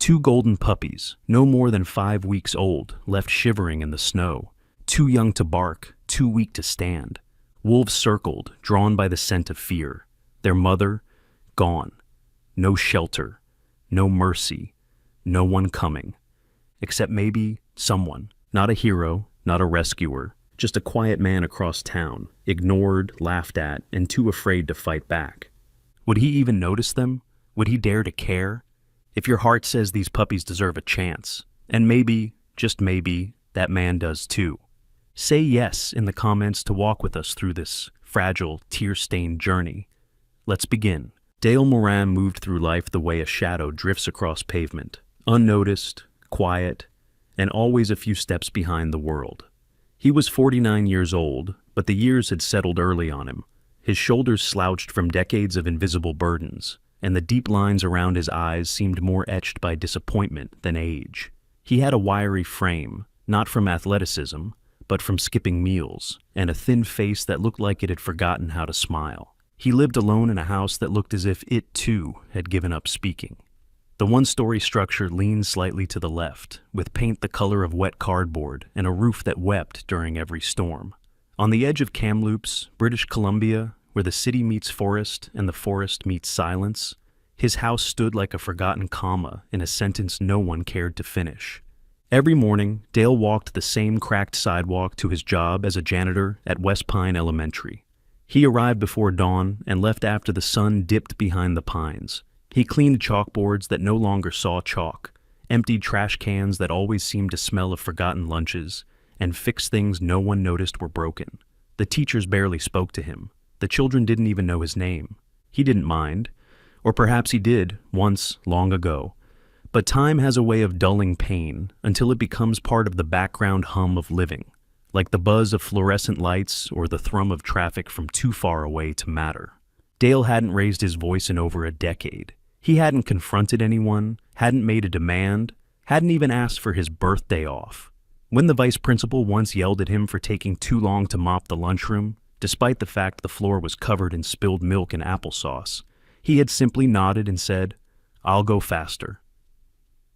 Two golden puppies, no more than 5 weeks old, left shivering in the snow. Too young to bark, too weak to stand. Wolves circled, drawn by the scent of fear. Their mother, gone. No shelter, no mercy, no one coming. Except maybe someone. Not a hero, not a rescuer, just a quiet man across town, ignored, laughed at, and too afraid to fight back. Would he even notice them? Would he dare to care? If your heart says these puppies deserve a chance, and maybe, just maybe, that man does too, say yes in the comments to walk with us through this fragile, tear-stained journey. Let's begin. Dale Moran moved through life the way a shadow drifts across pavement, unnoticed, quiet, and always a few steps behind the world. He was 49 years old, but the years had settled early on him. His shoulders slouched from decades of invisible burdens, and the deep lines around his eyes seemed more etched by disappointment than age. He had a wiry frame, not from athleticism, but from skipping meals, and a thin face that looked like it had forgotten how to smile. He lived alone in a house that looked as if it, too, had given up speaking. The one-story structure leaned slightly to the left, with paint the color of wet cardboard and a roof that wept during every storm. On the edge of Kamloops, British Columbia, where the city meets forest and the forest meets silence, his house stood like a forgotten comma in a sentence no one cared to finish. Every morning, Dale walked the same cracked sidewalk to his job as a janitor at West Pine Elementary. He arrived before dawn and left after the sun dipped behind the pines. He cleaned chalkboards that no longer saw chalk, emptied trash cans that always seemed to smell of forgotten lunches, and fixed things no one noticed were broken. The teachers barely spoke to him. The children didn't even know his name. He didn't mind. Or perhaps he did, once, long ago. But time has a way of dulling pain until it becomes part of the background hum of living, like the buzz of fluorescent lights or the thrum of traffic from too far away to matter. Dale hadn't raised his voice in over a decade. He hadn't confronted anyone, hadn't made a demand, hadn't even asked for his birthday off. When the vice principal once yelled at him for taking too long to mop the lunchroom, despite the fact the floor was covered in spilled milk and applesauce, he had simply nodded and said, "I'll go faster."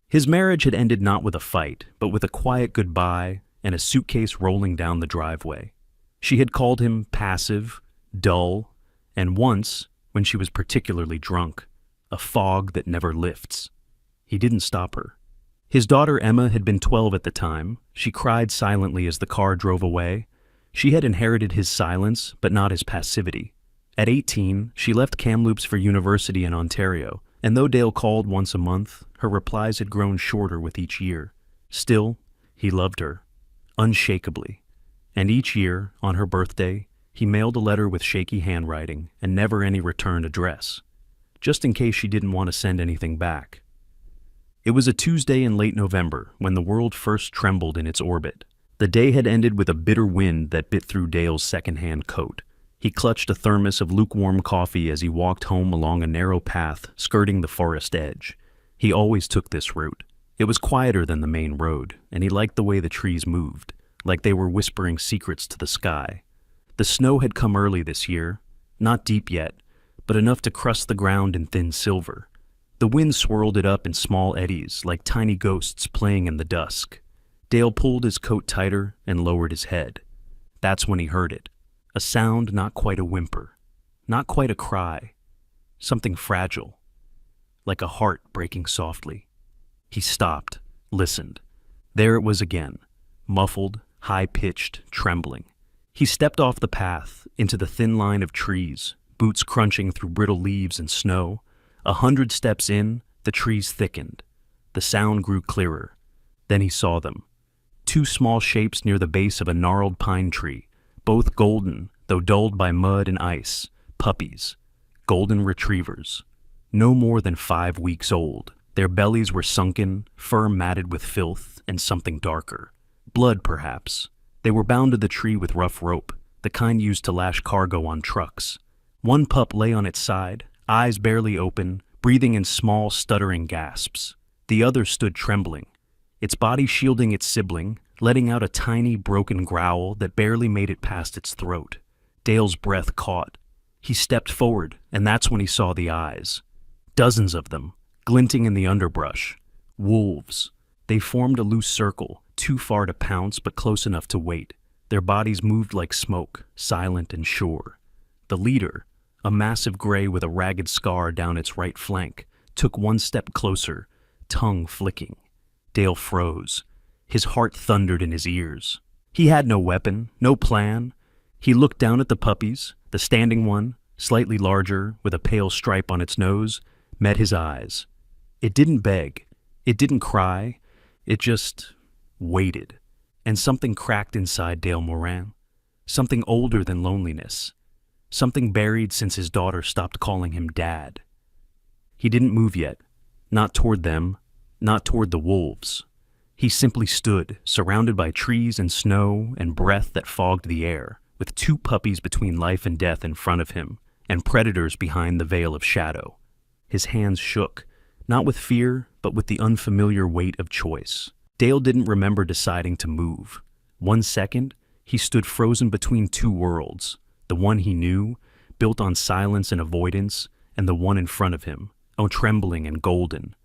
His marriage had ended not with a fight, but with a quiet goodbye and a suitcase rolling down the driveway. She had called him passive, dull, and once, when she was particularly drunk, a fog that never lifts. He didn't stop her. His daughter Emma had been 12 at the time. She cried silently as the car drove away. She had inherited his silence, but not his passivity. At 18, she left Kamloops for university in Ontario, and though Dale called once a month, her replies had grown shorter with each year. Still, he loved her, unshakably. And each year, on her birthday, he mailed a letter with shaky handwriting and never any return address, just in case she didn't want to send anything back. It was a Tuesday in late November when the world first trembled in its orbit. The day had ended with a bitter wind that bit through Dale's second-hand coat. He clutched a thermos of lukewarm coffee as he walked home along a narrow path skirting the forest edge. He always took this route. It was quieter than the main road, and he liked the way the trees moved, like they were whispering secrets to the sky. The snow had come early this year, not deep yet, but enough to crust the ground in thin silver. The wind swirled it up in small eddies, like tiny ghosts playing in the dusk. Dale pulled his coat tighter and lowered his head. That's when he heard it. A sound not quite a whimper, not quite a cry, something fragile, like a heart breaking softly. He stopped, listened. There it was again, muffled, high-pitched, trembling. He stepped off the path into the thin line of trees, boots crunching through brittle leaves and snow. 100 steps in, the trees thickened. The sound grew clearer. Then he saw them. 2 small shapes near the base of a gnarled pine tree, both golden, though dulled by mud and ice. Puppies. Golden retrievers. No more than 5 weeks old. Their bellies were sunken, fur matted with filth, and something darker. Blood, perhaps. They were bound to the tree with rough rope, the kind used to lash cargo on trucks. One pup lay on its side, eyes barely open, breathing in small, stuttering gasps. The other stood trembling, its body shielding its sibling, letting out a tiny, broken growl that barely made it past its throat. Dale's breath caught. He stepped forward, and that's when he saw the eyes. Dozens of them, glinting in the underbrush. Wolves. They formed a loose circle, too far to pounce but close enough to wait. Their bodies moved like smoke, silent and sure. The leader, a massive gray with a ragged scar down its right flank, took one step closer, tongue flicking. Dale froze. His heart thundered in his ears. He had no weapon, no plan. He looked down at the puppies. The standing one, slightly larger, with a pale stripe on its nose, met his eyes. It didn't beg. It didn't cry. It just waited. And something cracked inside Dale Moran. Something older than loneliness. Something buried since his daughter stopped calling him Dad. He didn't move yet. Not toward them. Not toward the wolves. He simply stood, surrounded by trees and snow and breath that fogged the air, with two puppies between life and death in front of him, and predators behind the veil of shadow. His hands shook, not with fear, but with the unfamiliar weight of choice. Dale didn't remember deciding to move. 1 second, he stood frozen between two worlds, the one he knew, built on silence and avoidance, and the one in front of him, trembling and golden,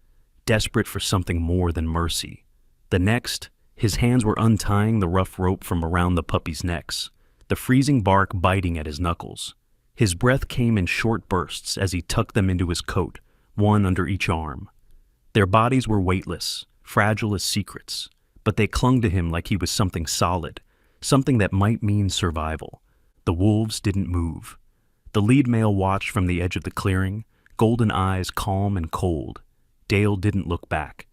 desperate for something more than mercy. The next, his hands were untying the rough rope from around the puppies' necks, the freezing bark biting at his knuckles. His breath came in short bursts as he tucked them into his coat, one under each arm. Their bodies were weightless, fragile as secrets, but they clung to him like he was something solid, something that might mean survival. The wolves didn't move. The lead male watched from the edge of the clearing, golden eyes calm and cold. Dale didn't look back.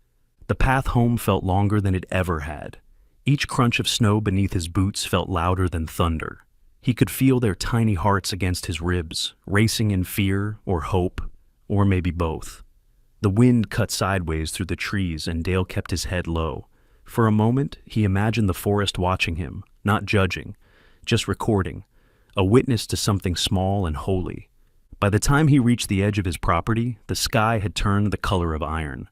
The path home felt longer than it ever had. Each crunch of snow beneath his boots felt louder than thunder. He could feel their tiny hearts against his ribs, racing in fear or hope, or maybe both. The wind cut sideways through the trees and Dale kept his head low. For a moment, he imagined the forest watching him, not judging, just recording, a witness to something small and holy. By the time he reached the edge of his property, the sky had turned the color of iron.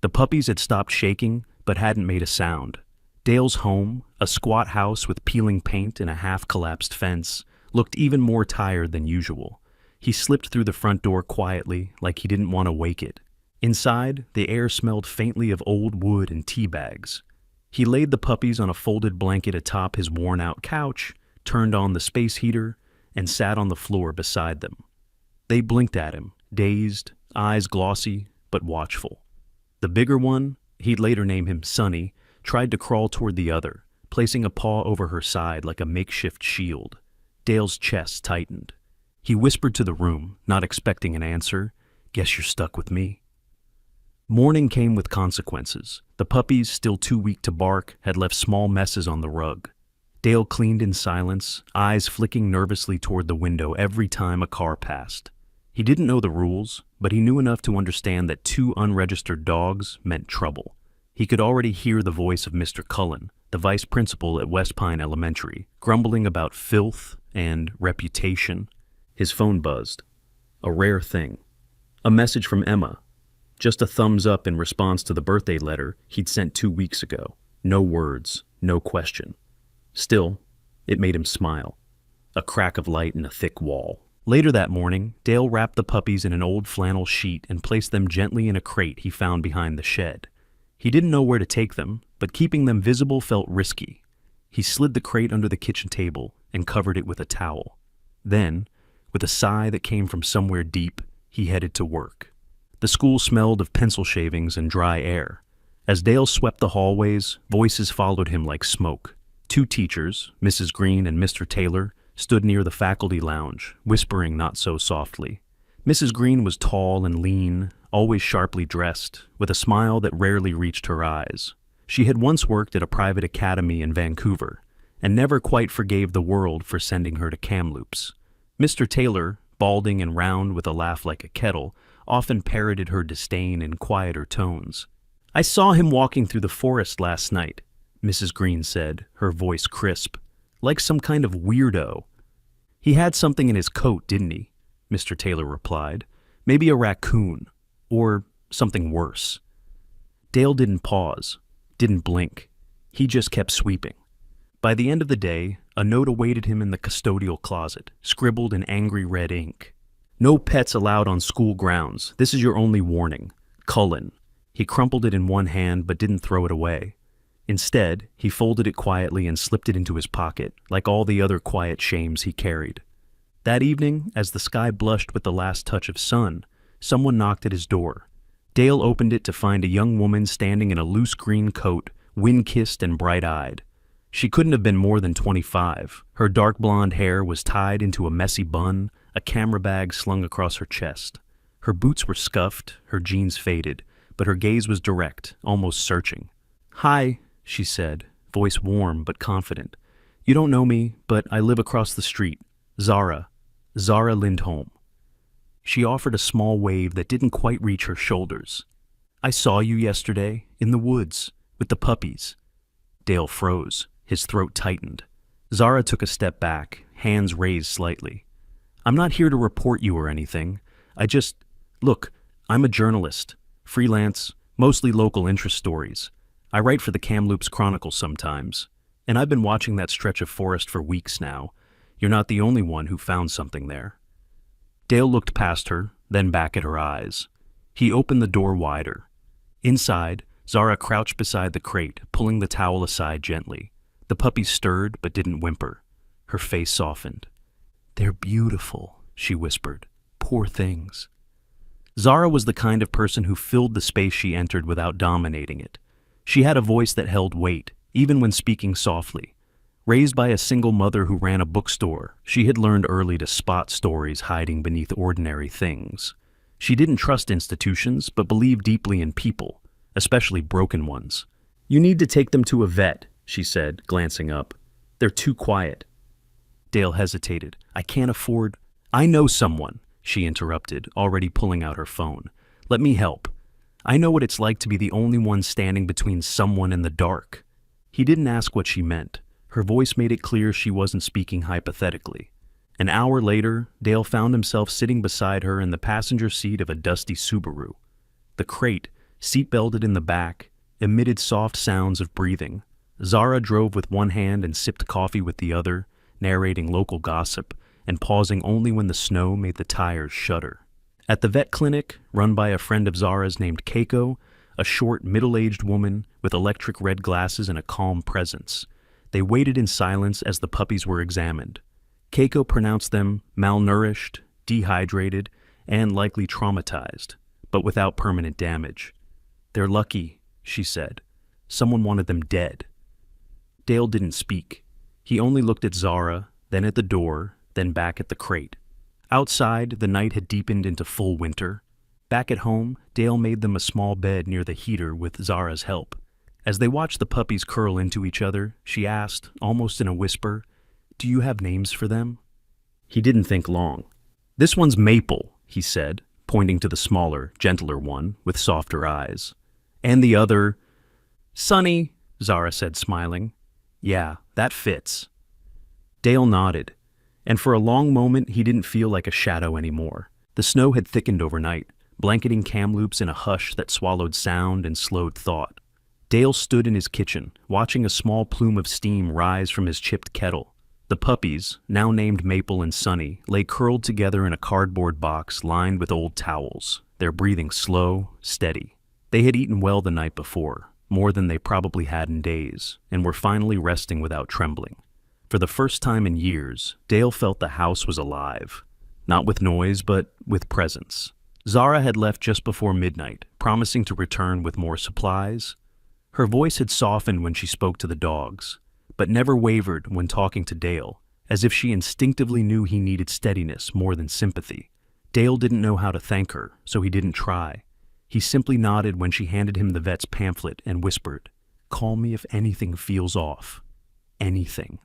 The puppies had stopped shaking, but hadn't made a sound. Dale's home, a squat house with peeling paint and a half-collapsed fence, looked even more tired than usual. He slipped through the front door quietly, like he didn't want to wake it. Inside, the air smelled faintly of old wood and tea bags. He laid the puppies on a folded blanket atop his worn-out couch, turned on the space heater, and sat on the floor beside them. They blinked at him, dazed, eyes glossy, but watchful. The bigger one, he'd later name him Sonny, tried to crawl toward the other, placing a paw over her side like a makeshift shield. Dale's chest tightened. He whispered to the room, not expecting an answer, "Guess you're stuck with me." Morning came with consequences. The puppies, still too weak to bark, had left small messes on the rug. Dale cleaned in silence, eyes flicking nervously toward the window every time a car passed. He didn't know the rules, but he knew enough to understand that 2 unregistered dogs meant trouble. He could already hear the voice of Mr. Cullen, the vice principal at West Pine Elementary, grumbling about filth and reputation. His phone buzzed. A rare thing. A message from Emma. Just a thumbs up in response to the birthday letter he'd sent 2 weeks ago. No words, no question. Still, it made him smile. A crack of light in a thick wall. Later that morning, Dale wrapped the puppies in an old flannel sheet and placed them gently in a crate he found behind the shed. He didn't know where to take them, but keeping them visible felt risky. He slid the crate under the kitchen table and covered it with a towel. Then, with a sigh that came from somewhere deep, he headed to work. The school smelled of pencil shavings and dry air. As Dale swept the hallways, voices followed him like smoke. 2 teachers, Mrs. Green and Mr. Taylor, stood near the faculty lounge, whispering not so softly. Mrs. Green was tall and lean, always sharply dressed, with a smile that rarely reached her eyes. She had once worked at a private academy in Vancouver, and never quite forgave the world for sending her to Kamloops. Mr. Taylor, balding and round with a laugh like a kettle, often parroted her disdain in quieter tones. "I saw him walking through the forest last night," Mrs. Green said, her voice crisp. "Like some kind of weirdo." "He had something in his coat, didn't he?" Mr. Taylor replied. "Maybe a raccoon. Or something worse." Dale didn't pause, didn't blink. He just kept sweeping. By the end of the day, a note awaited him in the custodial closet, scribbled in angry red ink. "No pets allowed on school grounds. This is your only warning. Cullen." He crumpled it in one hand but didn't throw it away. Instead, he folded it quietly and slipped it into his pocket, like all the other quiet shames he carried. That evening, as the sky blushed with the last touch of sun, someone knocked at his door. Dale opened it to find a young woman standing in a loose green coat, wind-kissed and bright-eyed. She couldn't have been more than 25. Her dark blonde hair was tied into a messy bun, a camera bag slung across her chest. Her boots were scuffed, her jeans faded, but her gaze was direct, almost searching. "Hi," she said, voice warm but confident. "You don't know me, but I live across the street. Zara Lindholm." She offered a small wave that didn't quite reach her shoulders. "I saw you yesterday, in the woods, with the puppies." Dale froze. His throat tightened. Zara took a step back, hands raised slightly. "I'm not here to report you or anything. Look, I'm a journalist. Freelance, mostly local interest stories. I write for the Kamloops Chronicle sometimes. And I've been watching that stretch of forest for weeks now. You're not the only one who found something there." Dale looked past her, then back at her eyes. He opened the door wider. Inside, Zara crouched beside the crate, pulling the towel aside gently. The puppies stirred but didn't whimper. Her face softened. "They're beautiful," she whispered. "Poor things." Zara was the kind of person who filled the space she entered without dominating it. She had a voice that held weight, even when speaking softly. Raised by a single mother who ran a bookstore, she had learned early to spot stories hiding beneath ordinary things. She didn't trust institutions, but believed deeply in people, especially broken ones. "You need to take them to a vet," she said, glancing up. "They're too quiet." Dale hesitated. "I can't afford—" "I know someone," she interrupted, already pulling out her phone. "Let me help. I know what it's like to be the only one standing between someone and the dark." He didn't ask what she meant. Her voice made it clear she wasn't speaking hypothetically. An hour later, Dale found himself sitting beside her in the passenger seat of a dusty Subaru. The crate, seat-belted in the back, emitted soft sounds of breathing. Zara drove with one hand and sipped coffee with the other, narrating local gossip, and pausing only when the snow made the tires shudder. At the vet clinic, run by a friend of Zara's named Keiko, a short, middle-aged woman with electric red glasses and a calm presence, they waited in silence as the puppies were examined. Keiko pronounced them malnourished, dehydrated, and likely traumatized, but without permanent damage. "They're lucky," she said. "Someone wanted them dead." Dale didn't speak. He only looked at Zara, then at the door, then back at the crate. Outside, the night had deepened into full winter. Back at home, Dale made them a small bed near the heater with Zara's help. As they watched the puppies curl into each other, she asked, almost in a whisper, "Do you have names for them?" He didn't think long. "This one's Maple," he said, pointing to the smaller, gentler one with softer eyes. "And the other—" "Sunny," Zara said, smiling. "Yeah, that fits." Dale nodded, and for a long moment he didn't feel like a shadow anymore. The snow had thickened overnight, blanketing Kamloops in a hush that swallowed sound and slowed thought. Dale stood in his kitchen, watching a small plume of steam rise from his chipped kettle. The puppies, now named Maple and Sunny, lay curled together in a cardboard box lined with old towels, their breathing slow, steady. They had eaten well the night before, more than they probably had in days, and were finally resting without trembling. For the first time in years, Dale felt the house was alive. Not with noise, but with presence. Zara had left just before midnight, promising to return with more supplies. Her voice had softened when she spoke to the dogs, but never wavered when talking to Dale, as if she instinctively knew he needed steadiness more than sympathy. Dale didn't know how to thank her, so he didn't try. He simply nodded when she handed him the vet's pamphlet and whispered, "Call me if anything feels off. Anything."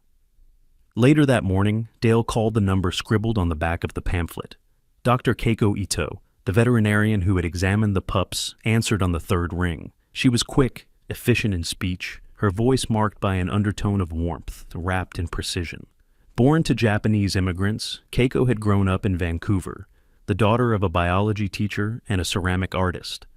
Later that morning, Dale called the number scribbled on the back of the pamphlet. Dr. Keiko Ito, the veterinarian who had examined the pups, answered on the third ring. She was quick, efficient in speech, her voice marked by an undertone of warmth, wrapped in precision. Born to Japanese immigrants, Keiko had grown up in Vancouver, the daughter of a biology teacher and a ceramic artist.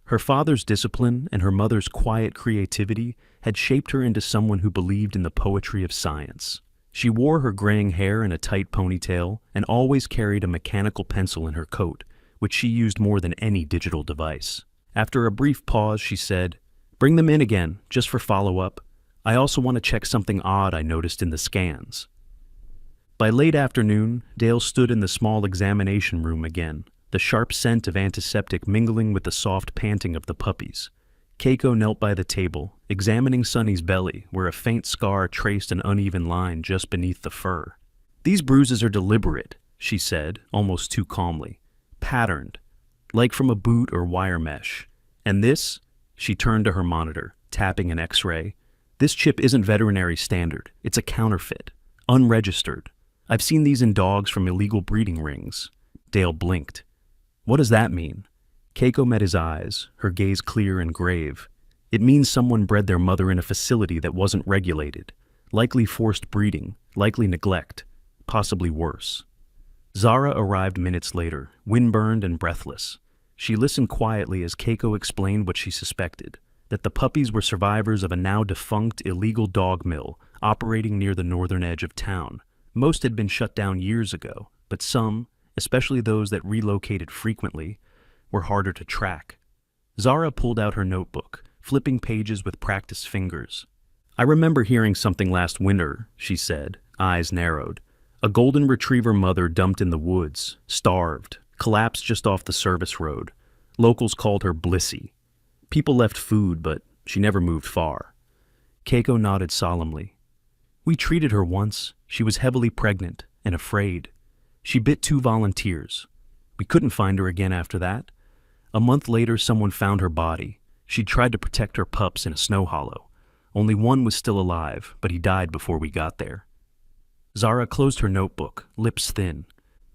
Her father's discipline and her mother's quiet creativity had shaped her into someone who believed in the poetry of science. She wore her graying hair in a tight ponytail and always carried a mechanical pencil in her coat, which she used more than any digital device. After a brief pause, she said, "Bring them in again, just for follow-up. I also want to check something odd I noticed in the scans." By late afternoon, Dale stood in the small examination room again, the sharp scent of antiseptic mingling with the soft panting of the puppies. Keiko knelt by the table, examining Sunny's belly, where a faint scar traced an uneven line just beneath the fur. "These bruises are deliberate," she said, almost too calmly. "Patterned, like from a boot or wire mesh. And this," she turned to her monitor, tapping an X-ray, "this chip isn't veterinary standard. It's a counterfeit, unregistered. I've seen these in dogs from illegal breeding rings." Dale blinked. "What does that mean?" Keiko met his eyes, her gaze clear and grave. "It means someone bred their mother in a facility that wasn't regulated. Likely forced breeding, likely neglect, possibly worse." Zara arrived minutes later, windburned and breathless. She listened quietly as Keiko explained what she suspected, that the puppies were survivors of a now-defunct illegal dog mill operating near the northern edge of town. Most had been shut down years ago, but some, especially those that relocated frequently, were harder to track. Zara pulled out her notebook, flipping pages with practiced fingers. "I remember hearing something last winter," she said, eyes narrowed. "A golden retriever mother dumped in the woods, starved, collapsed just off the service road. Locals called her Blissy. People left food, but she never moved far." Keiko nodded solemnly. "We treated her once. She was heavily pregnant and afraid. She bit 2 volunteers. We couldn't find her again after that. A month later, someone found her body. She tried to protect her pups in a snow hollow. Only one was still alive, but he died before we got there." Zara closed her notebook, lips thin.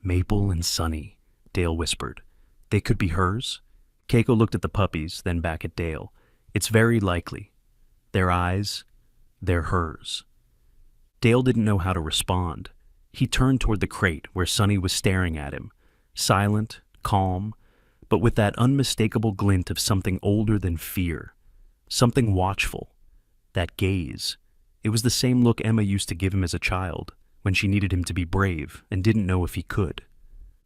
"Maple and Sunny," Dale whispered. "They could be hers?" Keiko looked at the puppies, then back at Dale. "It's very likely. Their eyes, they're hers." Dale didn't know how to respond. He turned toward the crate where Sunny was staring at him, silent, calm, but with that unmistakable glint of something older than fear, something watchful. That gaze. It was the same look Emma used to give him as a child, when she needed him to be brave and didn't know if he could.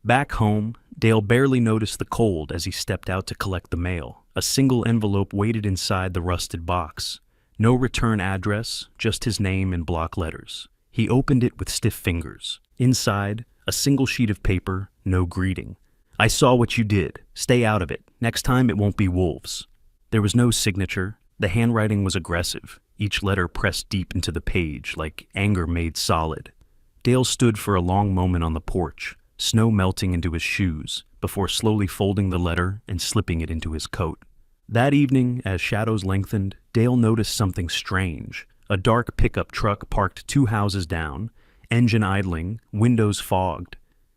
Back home, Dale barely noticed the cold as he stepped out to collect the mail. A single envelope waited inside the rusted box. No return address, just his name in block letters. He opened it with stiff fingers. Inside, a single sheet of paper, no greeting. "I saw what you did. Stay out of it. Next time it won't be wolves." There was no signature. The handwriting was aggressive, each letter pressed deep into the page like anger made solid. Dale stood for a long moment on the porch, snow melting into his shoes, before slowly folding the letter and slipping it into his coat. That evening, as shadows lengthened, Dale noticed something strange. A dark pickup truck parked 2 houses down, engine idling, windows fogged.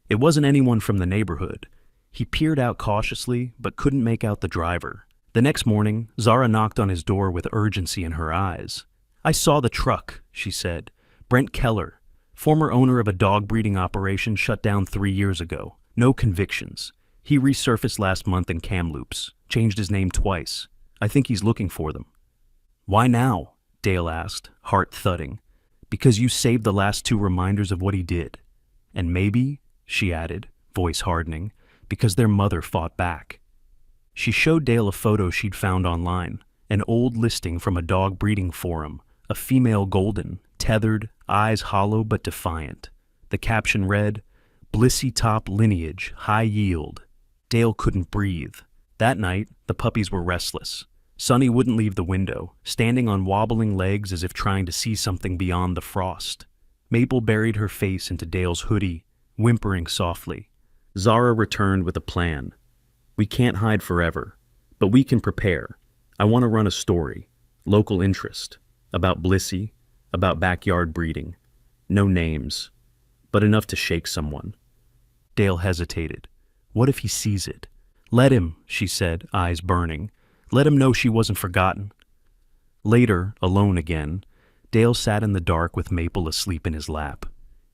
It wasn't anyone from the neighborhood. He peered out cautiously, but couldn't make out the driver. The next morning, Zara knocked on his door with urgency in her eyes. "I saw the truck," she said. "Brent Keller, former owner of a dog breeding operation shut down 3 years ago. No convictions. He resurfaced last month in Kamloops, changed his name twice. I think he's looking for them." "Why now?" Dale asked, heart thudding. "Because you saved the last 2 reminders of what he did. And maybe," she added, voice hardening, "because their mother fought back." She showed Dale a photo she'd found online, an old listing from a dog breeding forum, a female golden, tethered, eyes hollow but defiant. The caption read, "Blissy top lineage, high yield." Dale couldn't breathe. That night, the puppies were restless. Sunny wouldn't leave the window, standing on wobbling legs as if trying to see something beyond the frost. Maple buried her face into Dale's hoodie, whimpering softly. Zara returned with a plan. "We can't hide forever, but we can prepare. I want to run a story, local interest, about Blissy, about backyard breeding. No names, but enough to shake someone." Dale hesitated. What if he sees it? "Let him," she said, eyes burning. "Let him know she wasn't forgotten." Later, alone again, Dale sat in the dark with Maple asleep in his lap.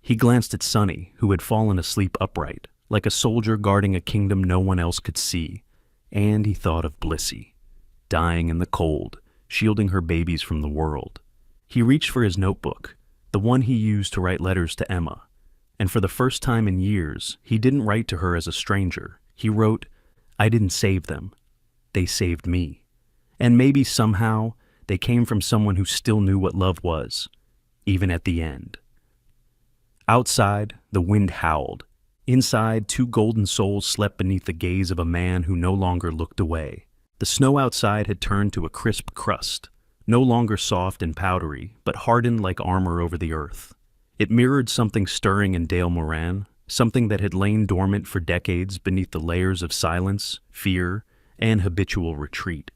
He glanced at Sunny, who had fallen asleep upright, like a soldier guarding a kingdom no one else could see. And he thought of Blissy, dying in the cold, shielding her babies from the world. He reached for his notebook, the one he used to write letters to Emma. And for the first time in years, he didn't write to her as a stranger. He wrote, "I didn't save them. they saved me. And maybe somehow they came from someone who still knew what love was, even at the end. Outside, the wind howled. Inside, two golden souls slept beneath the gaze of a man who no longer looked away. The snow outside had turned to a crisp crust, no longer soft and powdery, but hardened like armor over the earth. It mirrored something stirring in Dale Moran, something that had lain dormant for decades beneath the layers of silence, fear, and habitual retreat.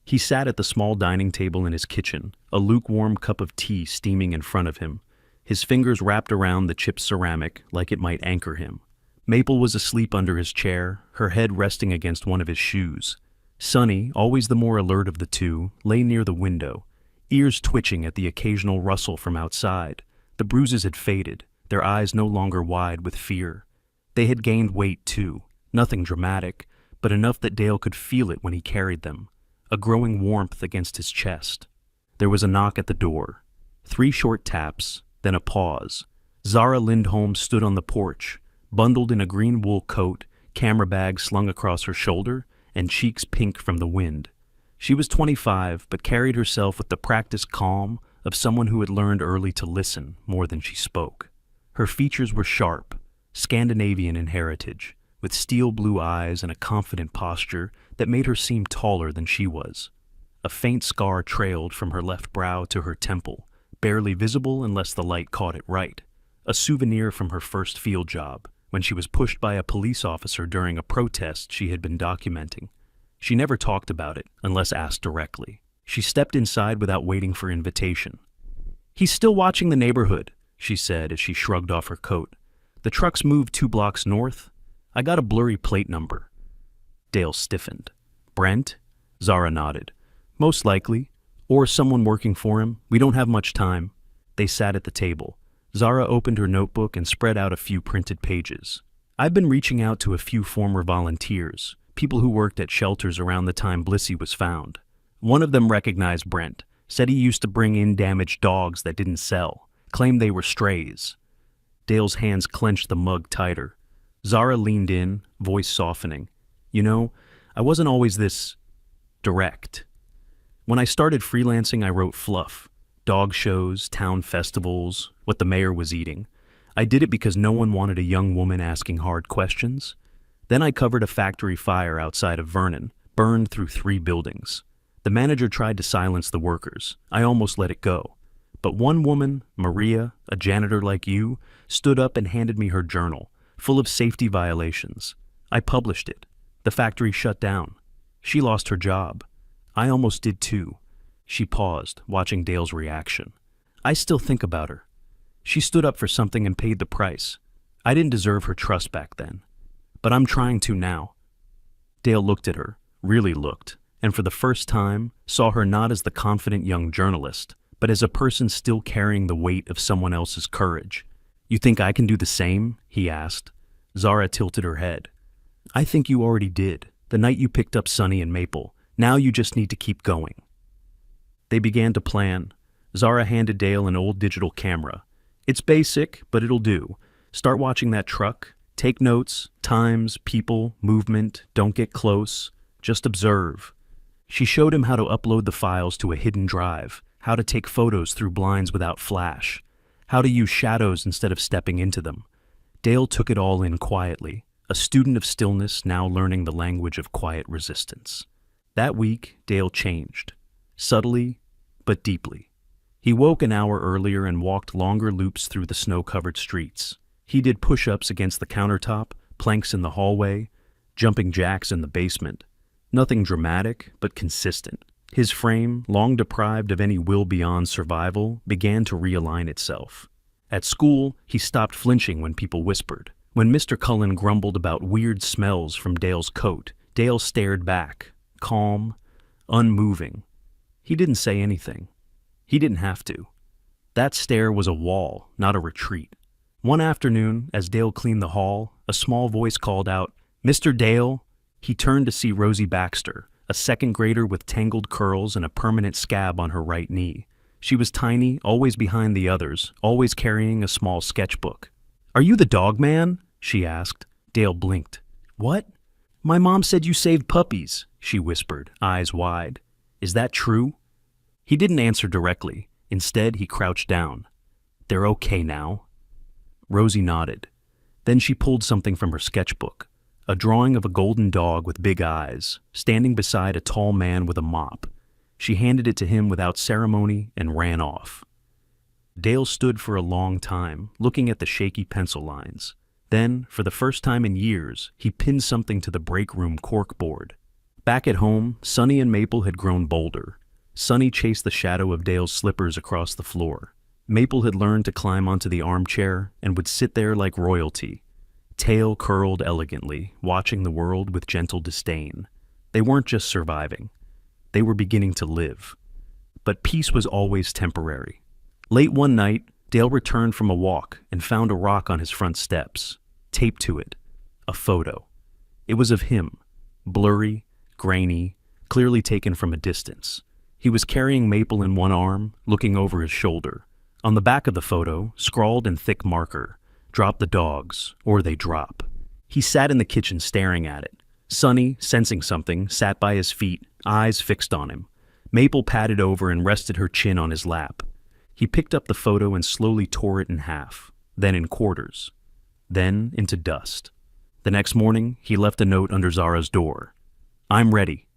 He sat at the small dining table in his kitchen, a lukewarm cup of tea steaming in front of him, his fingers wrapped around the chipped ceramic like it might anchor him. Maple was asleep under his chair, her head resting against one of his shoes. Sonny, always the more alert of the two, lay near the window, ears twitching at the occasional rustle from outside. The bruises had faded, their eyes no longer wide with fear. They had gained weight too, nothing dramatic, but enough that Dale could feel it when he carried them, a growing warmth against his chest. There was a knock at the door. 3 short taps, then a pause. Zara Lindholm stood on the porch, bundled in a green wool coat, camera bag slung across her shoulder, and cheeks pink from the wind. She was 25, but carried herself with the practiced calm of someone who had learned early to listen more than she spoke. Her features were sharp, Scandinavian in heritage, with steel blue eyes and a confident posture that made her seem taller than she was. A faint scar trailed from her left brow to her temple, barely visible unless the light caught it right. A souvenir from her first field job, when she was pushed by a police officer during a protest she had been documenting. She never talked about it unless asked directly. She stepped inside without waiting for invitation. "He's still watching the neighborhood," she said as she shrugged off her coat. "The trucks moved 2 blocks north. I got a blurry plate number." Dale stiffened. "Brent?" Zara nodded. "Most likely. Or someone working for him. We don't have much time." They sat at the table. Zara opened her notebook and spread out a few printed pages. "I've been reaching out to a few former volunteers, people who worked at shelters around the time Blissey was found. One of them recognized Brent, said he used to bring in damaged dogs that didn't sell, claimed they were strays." Dale's hands clenched the mug tighter. Zara leaned in, voice softening. "You know, I wasn't always this direct. When I started freelancing, I wrote fluff. Dog shows, town festivals, what the mayor was eating. I did it because no one wanted a young woman asking hard questions. Then I covered a factory fire outside of Vernon, burned through 3 buildings. The manager tried to silence the workers. I almost let it go. But one woman, Maria, a janitor like you, stood up and handed me her journal, full of safety violations. I published it. The factory shut down. She lost her job. I almost did too." She paused, watching Dale's reaction. "I still think about her. She stood up for something and paid the price. I didn't deserve her trust back then. But I'm trying to now." Dale looked at her, really looked, and for the first time saw her not as the confident young journalist, but as a person still carrying the weight of someone else's courage. "You think I can do the same?" he asked. Zara tilted her head. "I think you already did, the night you picked up Sonny and Maple. Now you just need to keep going." They began to plan. Zara handed Dale an old digital camera. "It's basic, but it'll do. Start watching that truck. Take notes, times, people, movement. Don't get close. Just observe." She showed him how to upload the files to a hidden drive, how to take photos through blinds without flash, how to use shadows instead of stepping into them. Dale took it all in quietly, a student of stillness now learning the language of quiet resistance. That week, Dale changed. Subtly, but deeply. He woke an hour earlier and walked longer loops through the snow-covered streets. He did push-ups against the countertop, planks in the hallway, jumping jacks in the basement. Nothing dramatic, but consistent. His frame, long deprived of any will beyond survival, began to realign itself. At school, he stopped flinching when people whispered. When Mr. Cullen grumbled about weird smells from Dale's coat, Dale stared back, calm, unmoving. He didn't say anything. He didn't have to. That stare was a wall, not a retreat. One afternoon, as Dale cleaned the hall, a small voice called out, "Mr. Dale?" He turned to see Rosie Baxter, a second grader with tangled curls and a permanent scab on her right knee. She was tiny, always behind the others, always carrying a small sketchbook. "Are you the dog man?" she asked. Dale blinked. "What?" "My mom said you saved puppies," she whispered, eyes wide. "Is that true?" He didn't answer directly. Instead, he crouched down. "They're okay now?" Rosie nodded. Then she pulled something from her sketchbook, a drawing of a golden dog with big eyes, standing beside a tall man with a mop. She handed it to him without ceremony and ran off. Dale stood for a long time, looking at the shaky pencil lines. Then, for the first time in years, he pinned something to the break room corkboard. Back at home, Sunny and Maple had grown bolder. Sunny chased the shadow of Dale's slippers across the floor. Maple had learned to climb onto the armchair and would sit there like royalty, tail curled elegantly, watching the world with gentle disdain. They weren't just surviving. They were beginning to live. But peace was always temporary. Late one night, Dale returned from a walk and found a rock on his front steps. Taped to it, a photo. It was of him, blurry, grainy, clearly taken from a distance. He was carrying Maple in one arm, looking over his shoulder. On the back of the photo, scrawled in thick marker, "Drop the dogs, or they drop." He sat in the kitchen staring at it. Sunny, sensing something, sat by his feet, eyes fixed on him. Maple padded over and rested her chin on his lap. He picked up the photo and slowly tore it in half, then in quarters, then into dust. The next morning, he left a note under Zara's door. "I'm ready."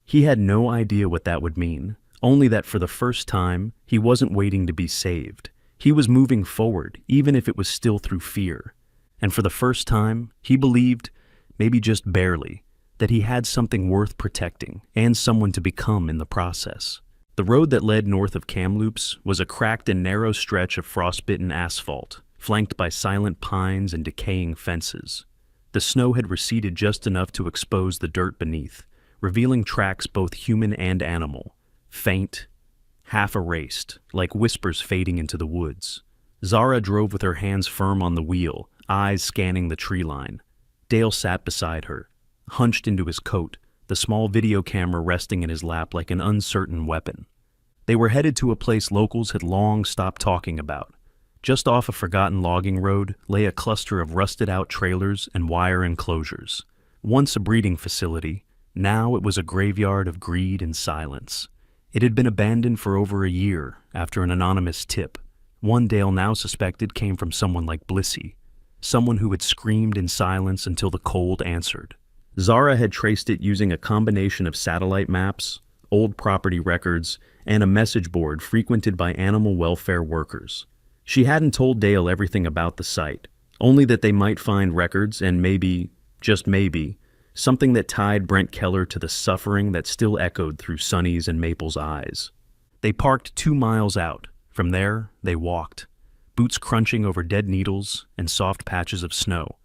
He had no idea what that would mean, only that for the first time, he wasn't waiting to be saved. He was moving forward, even if it was still through fear. And for the first time, he believed, maybe just barely, that he had something worth protecting and someone to become in the process. The road that led north of Kamloops was a cracked and narrow stretch of frostbitten asphalt, flanked by silent pines and decaying fences. The snow had receded just enough to expose the dirt beneath, revealing tracks both human and animal, faint, half erased, like whispers fading into the woods. Zara drove with her hands firm on the wheel, eyes scanning the tree line. Dale sat beside her, hunched into his coat, the small video camera resting in his lap like an uncertain weapon. They were headed to a place locals had long stopped talking about. Just off a forgotten logging road lay a cluster of rusted-out trailers and wire enclosures. Once a breeding facility, now it was a graveyard of greed and silence. It had been abandoned for over a year after an anonymous tip. One Dale now suspected came from someone like Blissey, someone who had screamed in silence until the cold answered. Zara had traced it using a combination of satellite maps, old property records, and a message board frequented by animal welfare workers. She hadn't told Dale everything about the site, only that they might find records and maybe, just maybe, something that tied Brent Keller to the suffering that still echoed through Sunny's and Maple's eyes. They parked 2 miles out. From there, they walked, boots crunching over dead needles and soft patches of snow.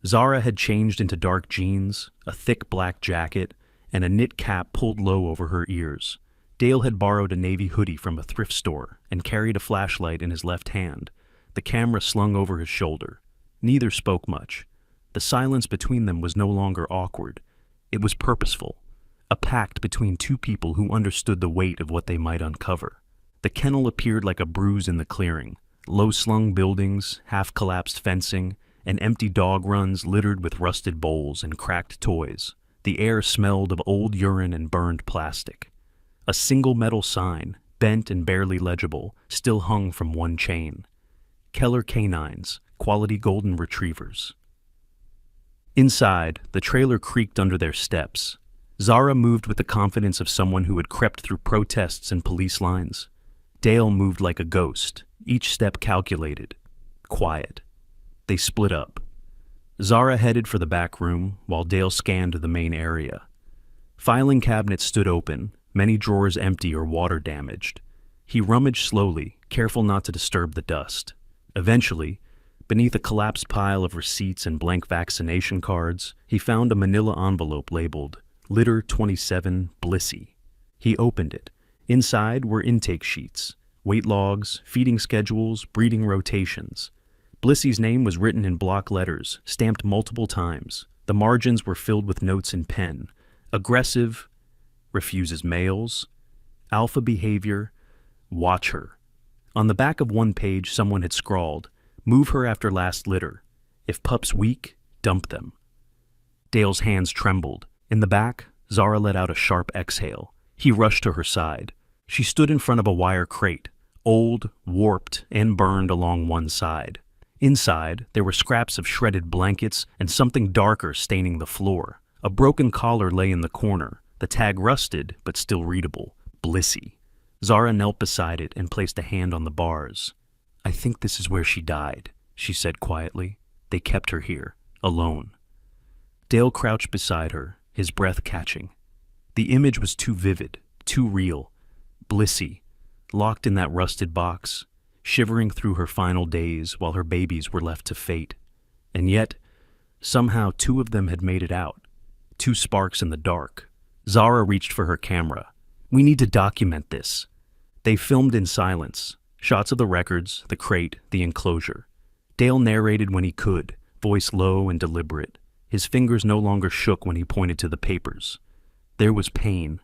Zara had changed into dark jeans, a thick black jacket, and a knit cap pulled low over her ears. Dale had borrowed a navy hoodie from a thrift store and carried a flashlight in his left hand, the camera slung over his shoulder. Neither spoke much. The silence between them was no longer awkward. It was purposeful, a pact between two people who understood the weight of what they might uncover. The kennel appeared like a bruise in the clearing, low-slung buildings, half-collapsed fencing, and empty dog runs littered with rusted bowls and cracked toys. The air smelled of old urine and burned plastic. A single metal sign, bent and barely legible, still hung from one chain. Keller Canines, quality golden retrievers. Inside, the trailer creaked under their steps. Zara moved with the confidence of someone who had crept through protests and police lines. Dale moved like a ghost, each step calculated, quiet. They split up. Zara headed for the back room, while Dale scanned the main area. Filing cabinets stood open, many drawers empty or water damaged. He rummaged slowly, careful not to disturb the dust. Eventually, beneath a collapsed pile of receipts and blank vaccination cards, he found a manila envelope labeled Litter 27 Blissey. He opened it. Inside were intake sheets, weight logs, feeding schedules, breeding rotations. Blissey's name was written in block letters, stamped multiple times. The margins were filled with notes in pen. Aggressive, refuses males, alpha behavior, watch her. On the back of one page, someone had scrawled, move her after last litter. If pups weak, dump them. Dale's hands trembled. In the back, Zara let out a sharp exhale. He rushed to her side. She stood in front of a wire crate, old, warped, and burned along one side. Inside, there were scraps of shredded blankets and something darker staining the floor. A broken collar lay in the corner, the tag rusted but still readable. Blissey. Zara knelt beside it and placed a hand on the bars. "I think this is where she died," she said quietly. "They kept her here, alone." Dale crouched beside her, his breath catching. The image was too vivid, too real. Blissey, locked in that rusted box, shivering through her final days while her babies were left to fate. And yet, somehow 2 of them had made it out. 2 sparks in the dark. Zara reached for her camera. "We need to document this." They filmed in silence, shots of the records, the crate, the enclosure. Dale narrated when he could, voice low and deliberate. His fingers no longer shook when he pointed to the papers. There was pain,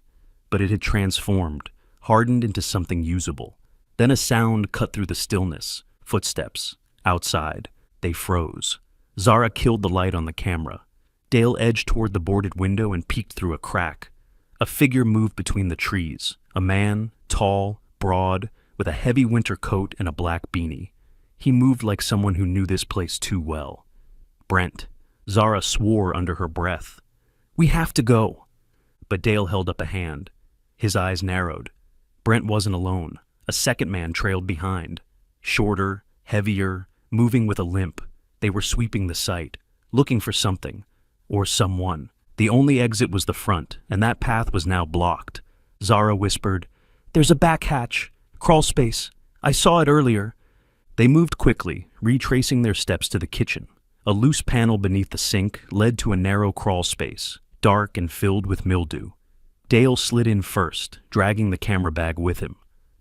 but it had transformed, hardened into something usable. Then a sound cut through the stillness. Footsteps. Outside. They froze. Zara killed the light on the camera. Dale edged toward the boarded window and peeked through a crack. A figure moved between the trees. A man, tall, broad, with a heavy winter coat and a black beanie. He moved like someone who knew this place too well. Brent. Zara swore under her breath. "We have to go." But Dale held up a hand. His eyes narrowed. Brent wasn't alone. A second man trailed behind. Shorter, heavier, moving with a limp. They were sweeping the site, looking for something. Or someone. The only exit was the front, and that path was now blocked. Zara whispered, "There's a back hatch. Crawl space. I saw it earlier." They moved quickly, retracing their steps to the kitchen. A loose panel beneath the sink led to a narrow crawl space, dark and filled with mildew. Dale slid in first, dragging the camera bag with him.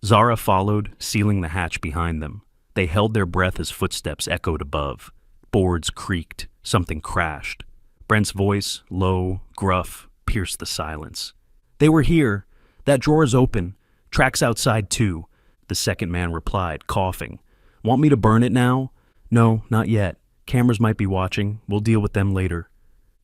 Zara followed, sealing the hatch behind them. They held their breath as footsteps echoed above. Boards creaked. Something crashed. Brent's voice, low, gruff, pierced the silence. "They were here. That drawer's open. Tracks outside, too," the second man replied, coughing. "Want me to burn it now?" "No, not yet. Cameras might be watching. We'll deal with them later."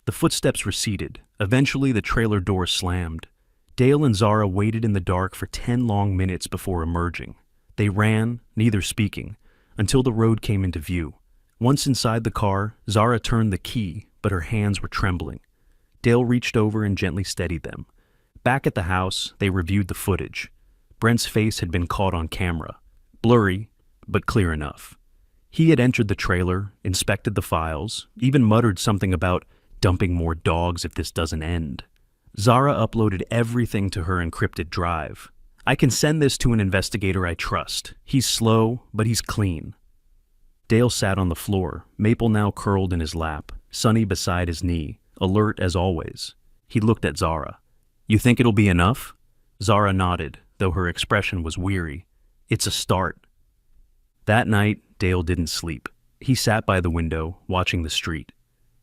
The footsteps receded. Eventually, the trailer door slammed. Dale and Zara waited in the dark for 10 long minutes before emerging. They ran, neither speaking, until the road came into view. Once inside the car, Zara turned the key, but her hands were trembling. Dale reached over and gently steadied them. Back at the house, they reviewed the footage. Brent's face had been caught on camera. Blurry, but clear enough. He had entered the trailer, inspected the files, even muttered something about dumping more dogs if this doesn't end. Zara uploaded everything to her encrypted drive. "I can send this to an investigator I trust. He's slow, but he's clean." Dale sat on the floor, Maple now curled in his lap, Sunny beside his knee, alert as always. He looked at Zara. "You think it'll be enough?" Zara nodded, though her expression was weary. "It's a start." That night, Dale didn't sleep. He sat by the window, watching the street.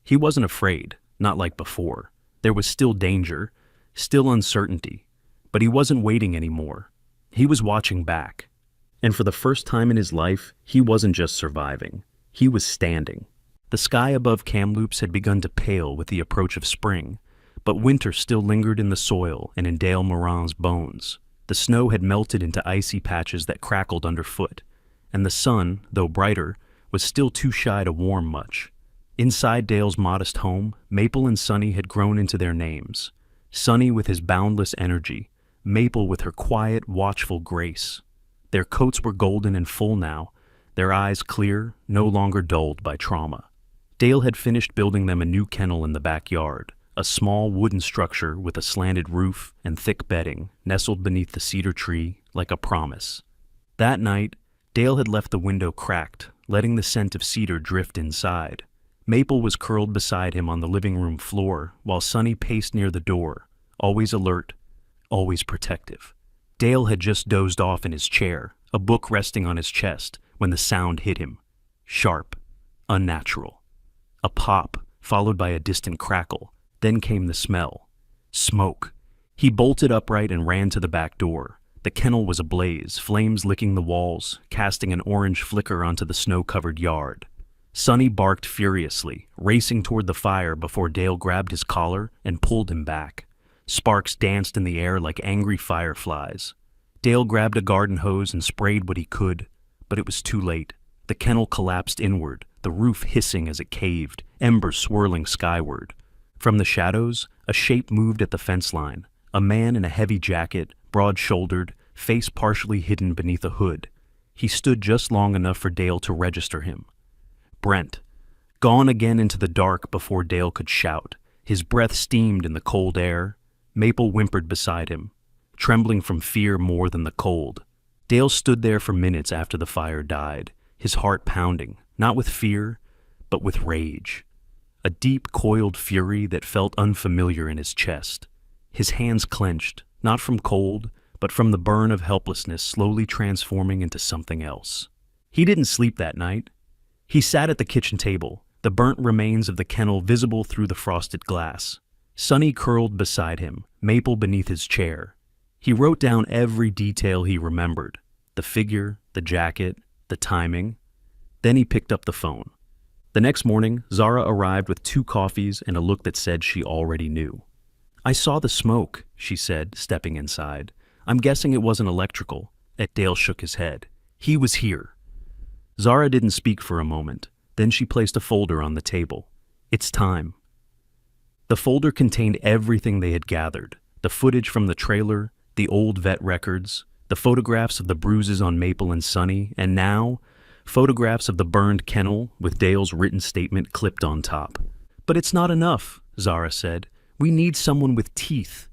He wasn't afraid, not like before. There was still danger, still uncertainty, but he wasn't waiting anymore. He was watching back. And for the first time in his life, he wasn't just surviving. He was standing. The sky above Kamloops had begun to pale with the approach of spring, but winter still lingered in the soil and in Dale Moran's bones. The snow had melted into icy patches that crackled underfoot, and the sun, though brighter, was still too shy to warm much. Inside Dale's modest home, Maple and Sunny had grown into their names. Sunny with his boundless energy, Maple with her quiet, watchful grace. Their coats were golden and full now, their eyes clear, no longer dulled by trauma. Dale had finished building them a new kennel in the backyard, a small wooden structure with a slanted roof and thick bedding, nestled beneath the cedar tree like a promise. That night, Dale had left the window cracked, letting the scent of cedar drift inside. Maple was curled beside him on the living room floor, while Sunny paced near the door, always alert, always protective. Dale had just dozed off in his chair, a book resting on his chest, when the sound hit him. Sharp, unnatural. A pop, followed by a distant crackle. Then came the smell. Smoke. He bolted upright and ran to the back door. The kennel was ablaze, flames licking the walls, casting an orange flicker onto the snow-covered yard. Sunny barked furiously, racing toward the fire before Dale grabbed his collar and pulled him back. Sparks danced in the air like angry fireflies. Dale grabbed a garden hose and sprayed what he could, but it was too late. The kennel collapsed inward, the roof hissing as it caved, embers swirling skyward. From the shadows, a shape moved at the fence line, a man in a heavy jacket, broad-shouldered, face partially hidden beneath a hood. He stood just long enough for Dale to register him. Brent. Gone again into the dark before Dale could shout. His breath steamed in the cold air. Maple whimpered beside him, trembling from fear more than the cold. Dale stood there for minutes after the fire died, his heart pounding, not with fear, but with rage. A deep, coiled fury that felt unfamiliar in his chest. His hands clenched, not from cold, but from the burn of helplessness slowly transforming into something else. He didn't sleep that night. He sat at the kitchen table, the burnt remains of the kennel visible through the frosted glass. Sunny curled beside him, Maple beneath his chair. He wrote down every detail he remembered, the figure, the jacket, the timing. Then he picked up the phone. The next morning, Zara arrived with 2 coffees and a look that said she already knew. "I saw the smoke," she said, stepping inside. "I'm guessing it wasn't electrical." Dale shook his head. "He was here." Zara didn't speak for a moment. Then she placed a folder on the table. "It's time." The folder contained everything they had gathered, the footage from the trailer, the old vet records, the photographs of the bruises on Maple and Sunny, and now, photographs of the burned kennel with Dale's written statement clipped on top. "But it's not enough," Zara said. "We need someone with teeth."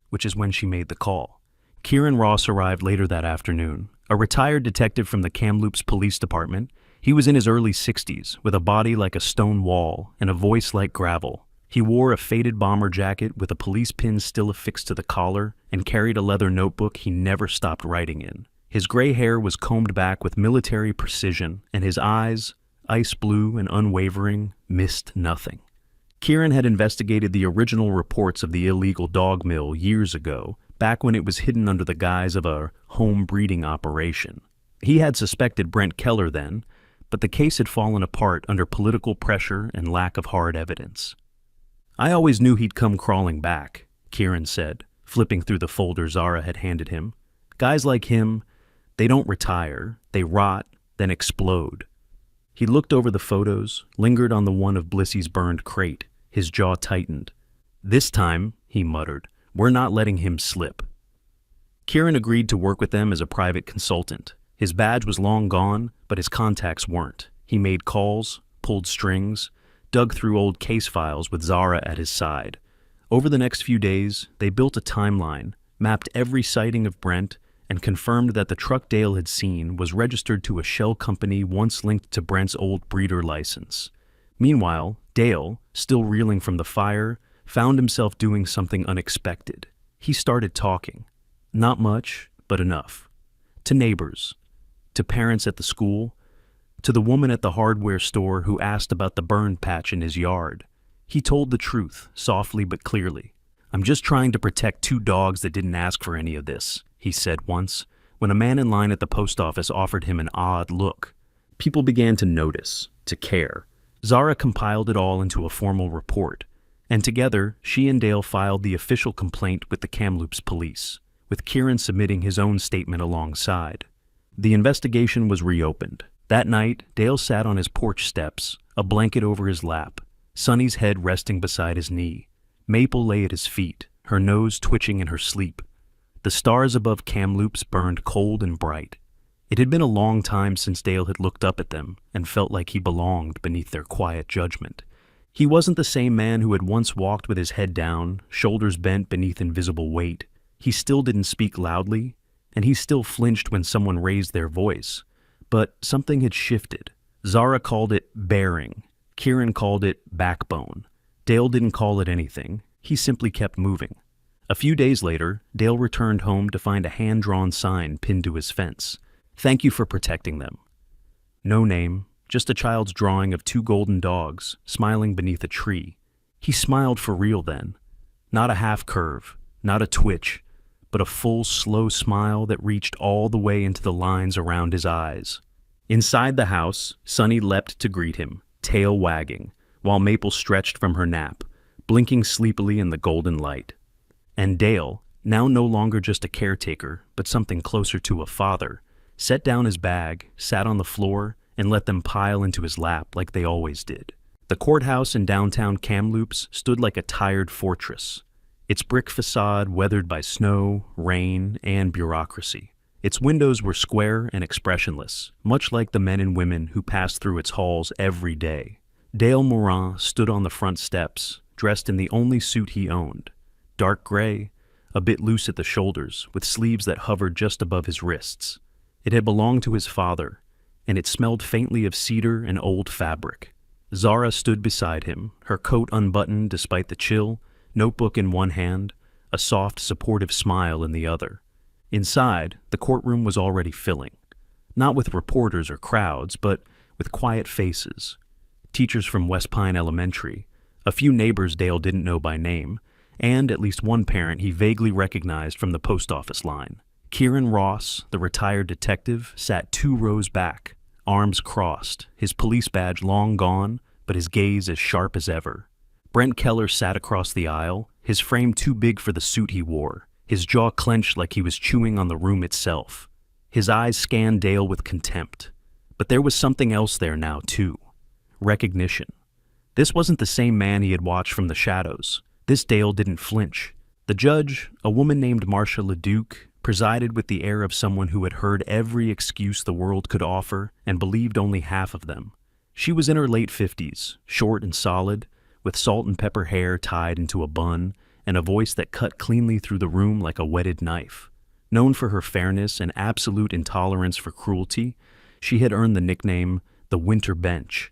Which is when she made the call. Kieran Ross arrived later that afternoon, a retired detective from the Kamloops Police Department. He was in his early 60s, with a body like a stone wall and a voice like gravel. He wore a faded bomber jacket with a police pin still affixed to the collar and carried a leather notebook he never stopped writing in. His gray hair was combed back with military precision, and his eyes, ice blue and unwavering, missed nothing. Kieran had investigated the original reports of the illegal dog mill years ago, back when it was hidden under the guise of a home breeding operation. He had suspected Brent Keller then, but the case had fallen apart under political pressure and lack of hard evidence. "I always knew he'd come crawling back," Kieran said, flipping through the folder Zara had handed him. "Guys like him, they don't retire, they rot, then explode." He looked over the photos, lingered on the one of Blissy's burned crate. His jaw tightened. "This time," he muttered, "we're not letting him slip." Kieran agreed to work with them as a private consultant. His badge was long gone, but his contacts weren't. He made calls, pulled strings, dug through old case files with Zara at his side. Over the next few days, they built a timeline, mapped every sighting of Brent, and confirmed that the truck Dale had seen was registered to a shell company once linked to Brent's old breeder license. Meanwhile, Dale, still reeling from the fire, found himself doing something unexpected. He started talking. Not much, but enough. To neighbors, to parents at the school, to the woman at the hardware store who asked about the burn patch in his yard. He told the truth, softly but clearly. "I'm just trying to protect 2 dogs that didn't ask for any of this," he said once, when a man in line at the post office offered him an odd look. People began to notice, to care. Zara compiled it all into a formal report, and together, she and Dale filed the official complaint with the Kamloops police, with Kieran submitting his own statement alongside. The investigation was reopened. That night, Dale sat on his porch steps, a blanket over his lap, Sunny's head resting beside his knee. Maple lay at his feet, her nose twitching in her sleep. The stars above Kamloops burned cold and bright. It had been a long time since Dale had looked up at them and felt like he belonged beneath their quiet judgment. He wasn't the same man who had once walked with his head down, shoulders bent beneath invisible weight. He still didn't speak loudly, and he still flinched when someone raised their voice. But something had shifted. Zara called it bearing. Kieran called it backbone. Dale didn't call it anything. He simply kept moving. A few days later, Dale returned home to find a hand-drawn sign pinned to his fence. "Thank you for protecting them." No name, just a child's drawing of 2 golden dogs, smiling beneath a tree. He smiled for real then. Not a half curve, not a twitch, but a full, slow smile that reached all the way into the lines around his eyes. Inside the house, Sunny leapt to greet him, tail wagging, while Maple stretched from her nap, blinking sleepily in the golden light. And Dale, now no longer just a caretaker, but something closer to a father, set down his bag, sat on the floor, and let them pile into his lap like they always did. The courthouse in downtown Kamloops stood like a tired fortress, its brick facade weathered by snow, rain, and bureaucracy. Its windows were square and expressionless, much like the men and women who passed through its halls every day. Dale Morin stood on the front steps, dressed in the only suit he owned, dark gray, a bit loose at the shoulders, with sleeves that hovered just above his wrists. It had belonged to his father, and it smelled faintly of cedar and old fabric. Zara stood beside him, her coat unbuttoned despite the chill, notebook in one hand, a soft, supportive smile in the other. Inside, the courtroom was already filling, not with reporters or crowds, but with quiet faces. Teachers from West Pine Elementary, a few neighbors Dale didn't know by name, and at least one parent he vaguely recognized from the post office line. Kieran Ross, the retired detective, sat 2 rows back, arms crossed, his police badge long gone, but his gaze as sharp as ever. Brent Keller sat across the aisle, his frame too big for the suit he wore, his jaw clenched like he was chewing on the room itself. His eyes scanned Dale with contempt. But there was something else there now, too. Recognition. This wasn't the same man he had watched from the shadows. This Dale didn't flinch. The judge, a woman named Marcia LeDuc, presided with the air of someone who had heard every excuse the world could offer and believed only half of them. She was in her late 50s, short and solid, with salt and pepper hair tied into a bun, and a voice that cut cleanly through the room like a whetted knife. Known for her fairness and absolute intolerance for cruelty, she had earned the nickname the Winter Bench.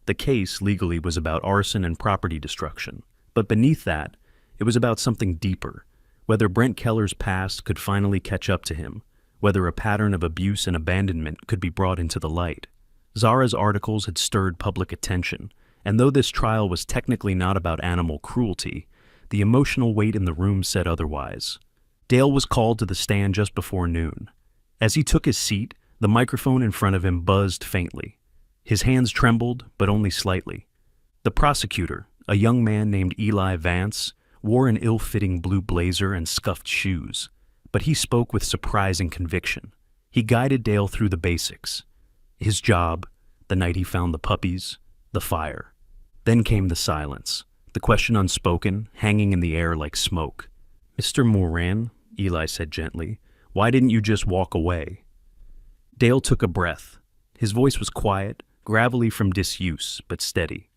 The case, legally, was about arson and property destruction, but beneath that, it was about something deeper, whether Brent Keller's past could finally catch up to him, whether a pattern of abuse and abandonment could be brought into the light. Zara's articles had stirred public attention, and though this trial was technically not about animal cruelty, the emotional weight in the room said otherwise. Dale was called to the stand just before noon. As he took his seat, the microphone in front of him buzzed faintly. His hands trembled, but only slightly. The prosecutor, a young man named Eli Vance, wore an ill-fitting blue blazer and scuffed shoes, but he spoke with surprising conviction. He guided Dale through the basics. His job, the night he found the puppies, the fire. Then came the silence, the question unspoken, hanging in the air like smoke. "Mr. Moran," Eli said gently, "why didn't you just walk away?" Dale took a breath. His voice was quiet, gravelly from disuse, but steady.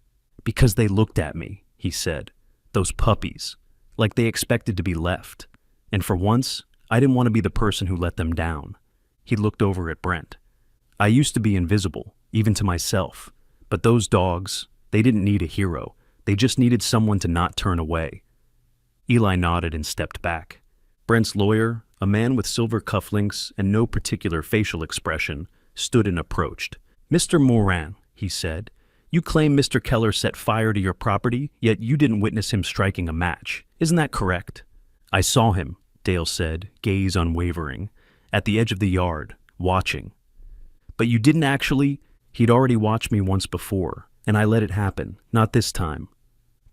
"Because they looked at me," he said. "Those puppies. Like they expected to be left. And for once, I didn't want to be the person who let them down." He looked over at Brent. "I used to be invisible, even to myself. But those dogs, they didn't need a hero. They just needed someone to not turn away." Eli nodded and stepped back. Brent's lawyer, a man with silver cufflinks and no particular facial expression, stood and approached. "Mr. Moran," he said, "you claim Mr. Keller set fire to your property, yet you didn't witness him striking a match. Isn't that correct?" "I saw him," Dale said, gaze unwavering, "at the edge of the yard, watching." "But you didn't actually—" "He'd already watched me once before, and I let it happen, not this time."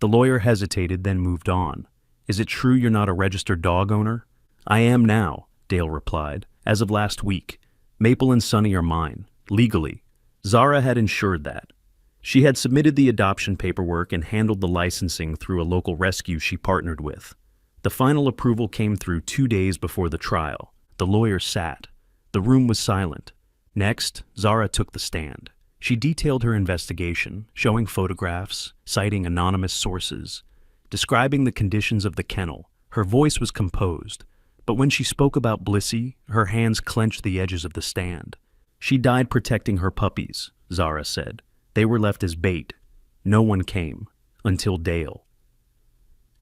The lawyer hesitated, then moved on. "Is it true you're not a registered dog owner?" "I am now," Dale replied, "as of last week. Maple and Sunny are mine, legally." Zara had ensured that. She had submitted the adoption paperwork and handled the licensing through a local rescue she partnered with. The final approval came through 2 days before the trial. The lawyer sat. The room was silent. Next, Zara took the stand. She detailed her investigation, showing photographs, citing anonymous sources, describing the conditions of the kennel. Her voice was composed, but when she spoke about Blissey, her hands clenched the edges of the stand. "She died protecting her puppies," Zara said. "They were left as bait. No one came. Until Dale."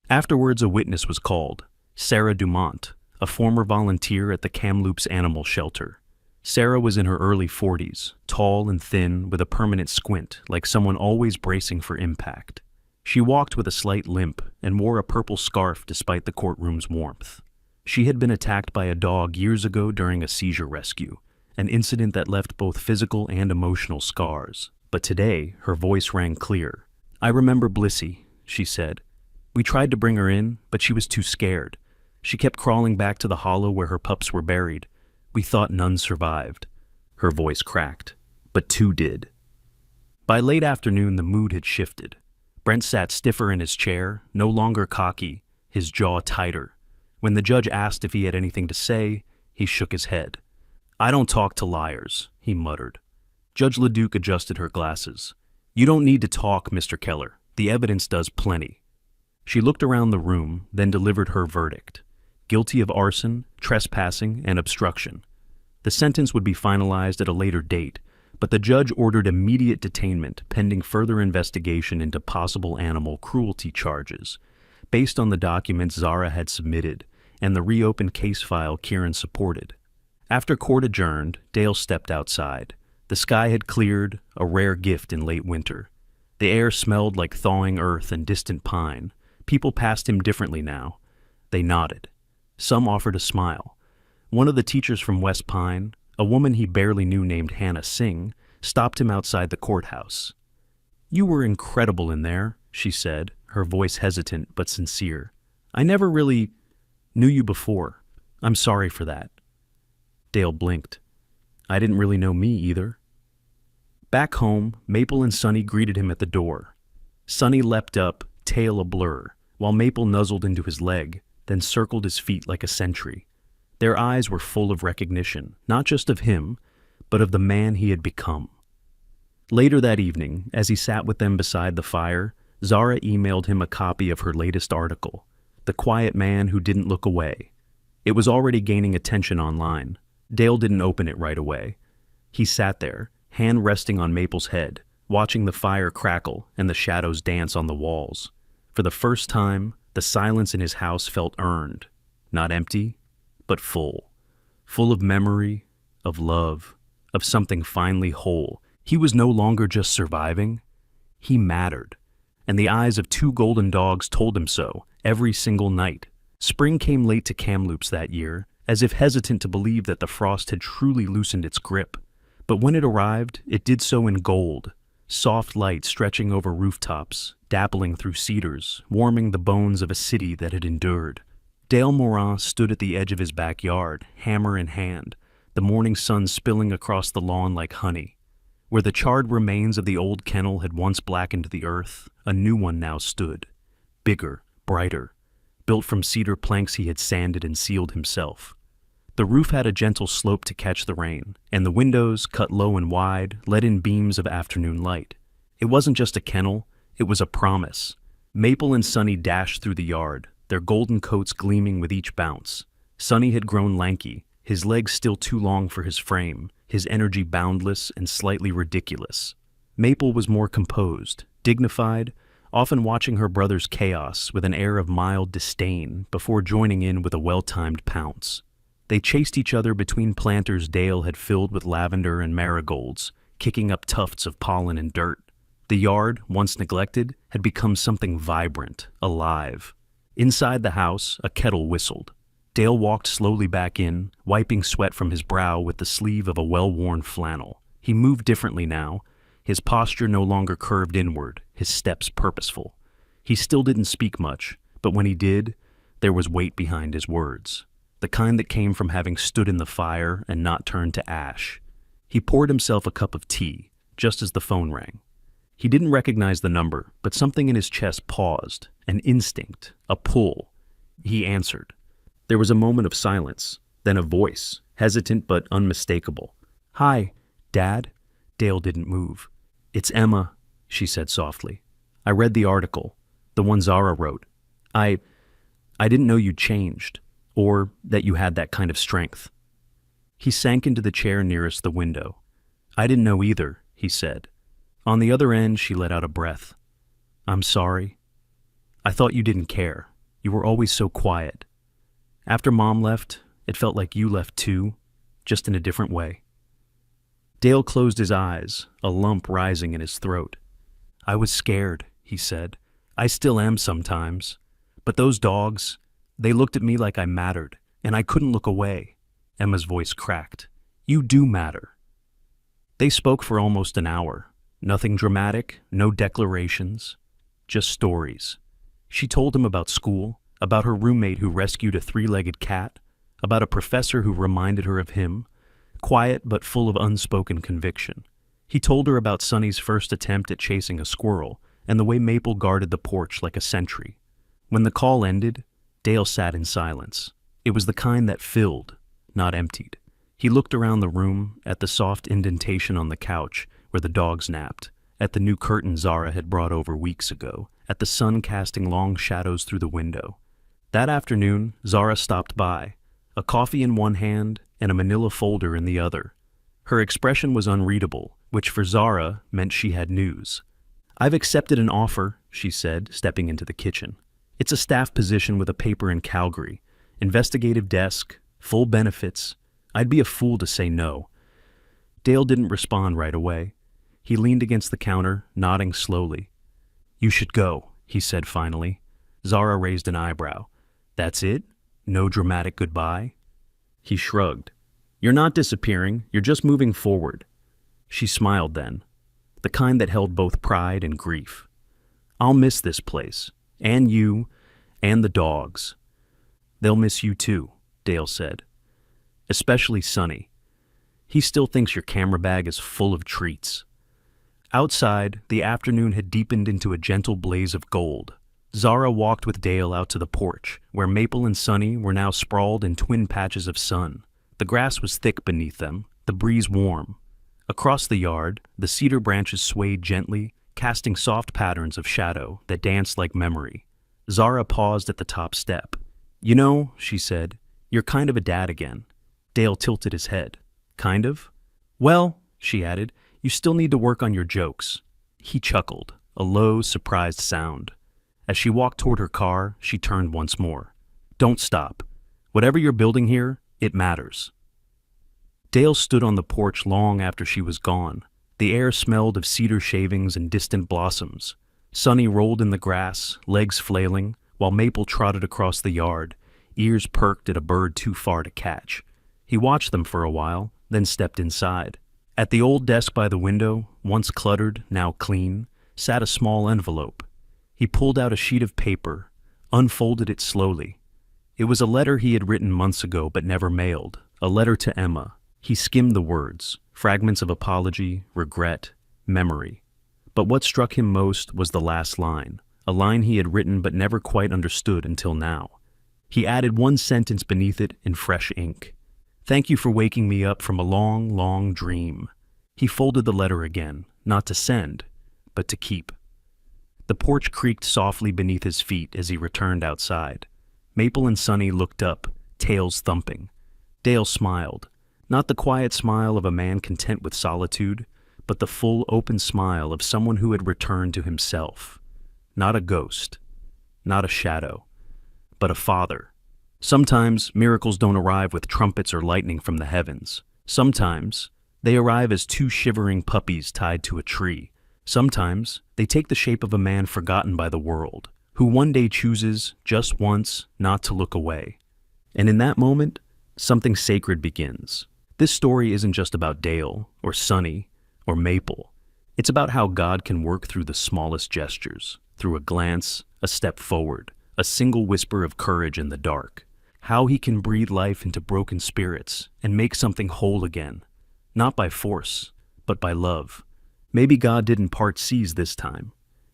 Afterwards, a witness was called, Sarah Dumont, a former volunteer at the Kamloops Animal Shelter. Sarah was in her early 40s, tall and thin, with a permanent squint, like someone always bracing for impact. She walked with a slight limp and wore a purple scarf despite the courtroom's warmth. She had been attacked by a dog years ago during a seizure rescue, an incident that left both physical and emotional scars. But today, her voice rang clear. "I remember Blissey," she said. We tried to bring her in, but she was too scared. She kept crawling back to the hollow where her pups were buried. We thought none survived." Her voice cracked, but 2 did. By late afternoon, the mood had shifted. Brent sat stiffer in his chair, no longer cocky, his jaw tighter. When the judge asked if he had anything to say, he shook his head. "I don't talk to liars," he muttered. Judge LeDuc adjusted her glasses. "You don't need to talk, Mr. Keller. The evidence does plenty." She looked around the room, then delivered her verdict. Guilty of arson, trespassing, and obstruction. The sentence would be finalized at a later date, but the judge ordered immediate detainment pending further investigation into possible animal cruelty charges, based on the documents Zara had submitted and the reopened case file Kieran supported. After court adjourned, Dale stepped outside. The sky had cleared, a rare gift in late winter. The air smelled like thawing earth and distant pine. People passed him differently now. They nodded. Some offered a smile. One of the teachers from West Pine, a woman he barely knew named Hannah Singh, stopped him outside the courthouse. "You were incredible in there," she said, her voice hesitant but sincere. "I never really knew you before. I'm sorry for that." Dale blinked. "I didn't really know me either." Back home, Maple and Sonny greeted him at the door. Sonny leapt up, tail a blur, while Maple nuzzled into his leg, then circled his feet like a sentry. Their eyes were full of recognition, not just of him, but of the man he had become. Later that evening, as he sat with them beside the fire, Zara emailed him a copy of her latest article, "The Quiet Man Who Didn't Look Away." It was already gaining attention online. Dale didn't open it right away. He sat there, hand resting on Maple's head, watching the fire crackle and the shadows dance on the walls. For the first time, the silence in his house felt earned, not empty, but full. Full of memory, of love, of something finally whole. He was no longer just surviving. He mattered. And the eyes of 2 golden dogs told him so, every single night. Spring came late to Kamloops that year, as if hesitant to believe that the frost had truly loosened its grip. But when it arrived, it did so in gold, soft light stretching over rooftops, dappling through cedars, warming the bones of a city that had endured. Dale Morin stood at the edge of his backyard, hammer in hand, the morning sun spilling across the lawn like honey. Where the charred remains of the old kennel had once blackened the earth, a new one now stood, bigger, brighter, built from cedar planks he had sanded and sealed himself. The roof had a gentle slope to catch the rain, and the windows, cut low and wide, let in beams of afternoon light. It wasn't just a kennel, it was a promise. Maple and Sonny dashed through the yard, their golden coats gleaming with each bounce. Sonny had grown lanky, his legs still too long for his frame, his energy boundless and slightly ridiculous. Maple was more composed, dignified, often watching her brother's chaos with an air of mild disdain before joining in with a well-timed pounce. They chased each other between planters Dale had filled with lavender and marigolds, kicking up tufts of pollen and dirt. The yard, once neglected, had become something vibrant, alive. Inside the house, a kettle whistled. Dale walked slowly back in, wiping sweat from his brow with the sleeve of a well-worn flannel. He moved differently now, his posture no longer curved inward, his steps purposeful. He still didn't speak much, but when he did, there was weight behind his words. The kind that came from having stood in the fire and not turned to ash. He poured himself a cup of tea, just as the phone rang. He didn't recognize the number, but something in his chest paused, an instinct, a pull. He answered. There was a moment of silence, then a voice, hesitant but unmistakable. "Hi, Dad?" Dale didn't move. "It's Emma," she said softly. "I read the article, the one Zara wrote. I didn't know you'd changed. Or that you had that kind of strength." He sank into the chair nearest the window. "I didn't know either," he said. On the other end, she let out a breath. "I'm sorry. I thought you didn't care. You were always so quiet. After Mom left, it felt like you left too, just in a different way." Dale closed his eyes, a lump rising in his throat. "I was scared," he said. "I still am sometimes. But those dogs, they looked at me like I mattered, and I couldn't look away." Emma's voice cracked. "You do matter." They spoke for almost an hour. Nothing dramatic, no declarations, just stories. She told him about school, about her roommate who rescued a three-legged cat, about a professor who reminded her of him, quiet but full of unspoken conviction. He told her about Sonny's first attempt at chasing a squirrel and the way Maple guarded the porch like a sentry. When the call ended, Dale sat in silence. It was the kind that filled, not emptied. He looked around the room, at the soft indentation on the couch where the dogs napped, at the new curtain Zara had brought over weeks ago, at the sun casting long shadows through the window. That afternoon, Zara stopped by, a coffee in one hand and a manila folder in the other. Her expression was unreadable, which for Zara meant she had news. "I've accepted an offer," she said, stepping into the kitchen. "It's a staff position with a paper in Calgary, investigative desk, full benefits. I'd be a fool to say no." Dale didn't respond right away. He leaned against the counter, nodding slowly. "You should go," he said finally. Zara raised an eyebrow. "That's it? No dramatic goodbye?" He shrugged. "You're not disappearing, you're just moving forward." She smiled then, the kind that held both pride and grief. "I'll miss this place, and you, and the dogs." "They'll miss you too," Dale said. "Especially Sonny. He still thinks your camera bag is full of treats." Outside, the afternoon had deepened into a gentle blaze of gold. Zara walked with Dale out to the porch, where Maple and Sonny were now sprawled in twin patches of sun. The grass was thick beneath them, the breeze warm. Across the yard, the cedar branches swayed gently, casting soft patterns of shadow that danced like memory. Zara paused at the top step. "You know," she said, "you're kind of a dad again." Dale tilted his head. "Kind of?" "Well," she added, "you still need to work on your jokes." He chuckled, a low, surprised sound. As she walked toward her car, she turned once more. "Don't stop. Whatever you're building here, it matters." Dale stood on the porch long after she was gone. The air smelled of cedar shavings and distant blossoms. Sonny rolled in the grass, legs flailing, while Maple trotted across the yard, ears perked at a bird too far to catch. He watched them for a while, then stepped inside. At the old desk by the window, once cluttered, now clean, sat a small envelope. He pulled out a sheet of paper, unfolded it slowly. It was a letter he had written months ago but never mailed, a letter to Emma. He skimmed the words, fragments of apology, regret, memory. But what struck him most was the last line, a line he had written but never quite understood until now. He added one sentence beneath it in fresh ink. "Thank you for waking me up from a long, long dream." He folded the letter again, not to send, but to keep. The porch creaked softly beneath his feet as he returned outside. Maple and Sonny looked up, tails thumping. Dale smiled, not the quiet smile of a man content with solitude, but the full, open smile of someone who had returned to himself. Not a ghost, not a shadow, but a father. Sometimes miracles don't arrive with trumpets or lightning from the heavens. Sometimes they arrive as two shivering puppies tied to a tree. Sometimes they take the shape of a man forgotten by the world, who one day chooses, just once, not to look away. And in that moment, something sacred begins. This story isn't just about Dale, or Sonny, or Maple. It's about how God can work through the smallest gestures, through a glance, a step forward, a single whisper of courage in the dark. How he can breathe life into broken spirits and make something whole again, not by force, but by love. Maybe God didn't part seas this time.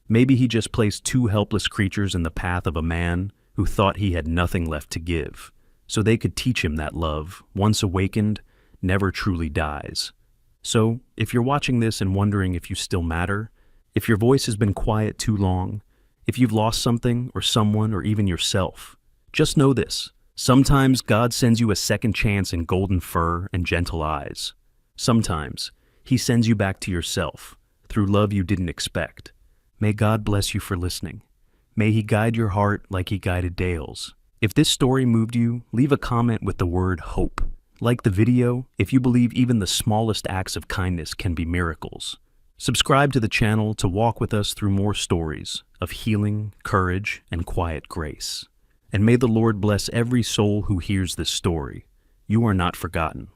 Maybe he just placed two helpless creatures in the path of a man who thought he had nothing left to give, so they could teach him that love, once awakened, never truly dies. So, if you're watching this and wondering if you still matter, if your voice has been quiet too long, if you've lost something or someone or even yourself, just know this. Sometimes God sends you a second chance in golden fur and gentle eyes. Sometimes he sends you back to yourself through love you didn't expect. May God bless you for listening. May he guide your heart like he guided Dale's. If this story moved you, leave a comment with the word hope. Like the video if you believe even the smallest acts of kindness can be miracles. Subscribe to the channel to walk with us through more stories of healing, courage, and quiet grace. And may the Lord bless every soul who hears this story. You are not forgotten.